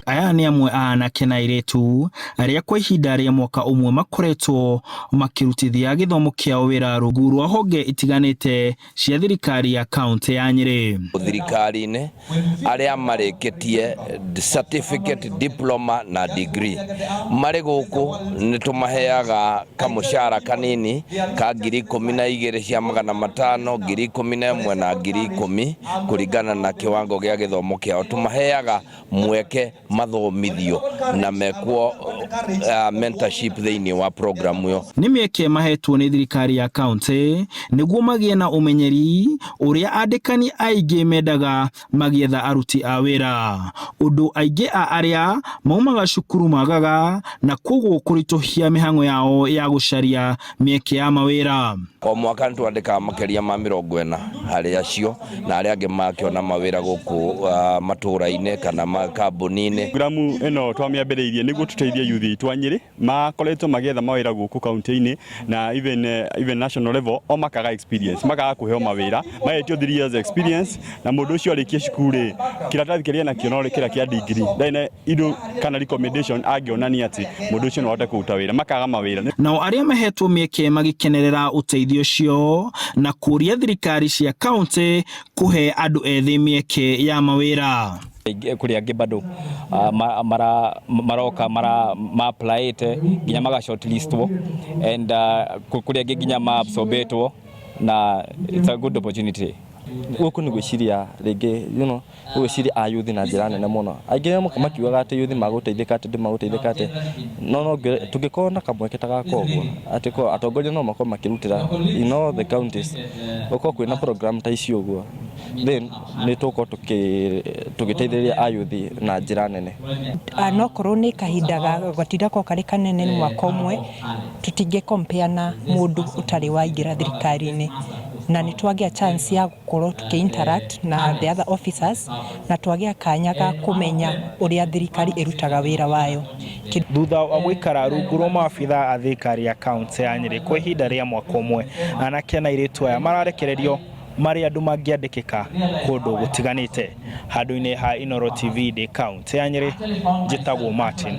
Aya ni amwe a anake na airĩtu arĩa kwa ihinda rĩa mwaka ũmwe makoretwo makĩrutithia gĩthomo kĩao wĩra rungu rwa honge itiganĩte cia thirikari ya kaunti ya Nyĩrĩ. Thirikari-inĩ arĩa marĩkĩtie certificate, diploma na degree marĩ gũkũ nĩ tũmaheaga kamũcara kanini ka 12,500, 11,000 na 10,000 kũringana na kiwango gĩa gĩthomo kĩao. Tũmaheaga mweke mathomithio na mekwo mentorship thĩinĩ wa program ĩyo. Nĩ mĩeke mahetwo nĩ thirikari ya kaunti nĩguo magĩe na ũmenyeri ũrĩa andĩkani aingĩ mendaga magĩetha aruti a wĩra. Ũndũ aingĩ a arĩa maumaga cukuru magaga na koguo kũritũhia mĩhang'o yao ya gũcaria mĩeke ya mawĩra. O mwaka nĩ twandĩkaga makĩria ma 40 harĩ acio na arĩa angĩ makĩona mawĩra gũkũ matũũra-inĩ kana makambuni-inĩ. Programu ĩno twamĩambĩrĩirie nĩguo tũteithie youth itũ a Nyĩrĩ makoretwo magĩetha mawĩra gũkũ kaunti-inĩ na even national level o makaga experience, makaga kũheo mawĩra, mahetio 3 years experience na mũndũ ũcio arĩkia cukuru kĩratathi kĩrĩa nakĩo no kĩra kĩa degree ndaina indo kana recommendation angĩonania atĩ mũndũ ũcio no ahote kũruta wĩra, makaga mawĩra. Nao arĩa mahetwo mĩeke magĩkenerera ũteithio ũcio na kũria thirikari cia kaunti kũhe andũ ethĩ mĩeke ya mawĩra. Kuri angĩ bado maroka applyite nginya maga shortlistwo and kuri angĩ nginya absorbetwo na it's a good opportunity. Gũkũ nĩ gwĩciria rĩngĩ gwĩciria a youth na njĩra nene mũno. Aingĩ makiugaga atĩ youth magũteithĩka atĩ ndĩmagũteithĩka atĩ no tũngĩkorwo na kamweke ta gaka ũguo atĩ ko atongoria no makorwo makĩrutĩra in all the counties gũkorwo kwĩna program ta ici ũguo then nĩ tũkorwo tũgĩteithĩrĩria a youth na njĩra nene. No korwo nĩ kahinda gatinda ko karĩ kanene nĩ mwaka ũmwe tũtingĩ compare na mũndũ ũtarĩ waingĩra thirikari-inĩ na nĩ twagĩa chance ya gũkorwo interact na the other officers na twagĩa kanya ga kũmenya ũrĩa thirikari ĩrutaga wĩra wayo. Thutha wa gũikara rungu rwa maabitha a thirikari ya kaunti ya Nyĩrĩ kwa ihinda rĩa mwaka ũmwe, anake na airĩtu aya mararekererio marĩ andũ mangĩandĩkĩka kũndũ gũtiganĩte. Handũ-inĩ ha Inooro TV kaunti ya Nyĩrĩ, njĩtagwo Martin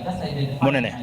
Mũnene.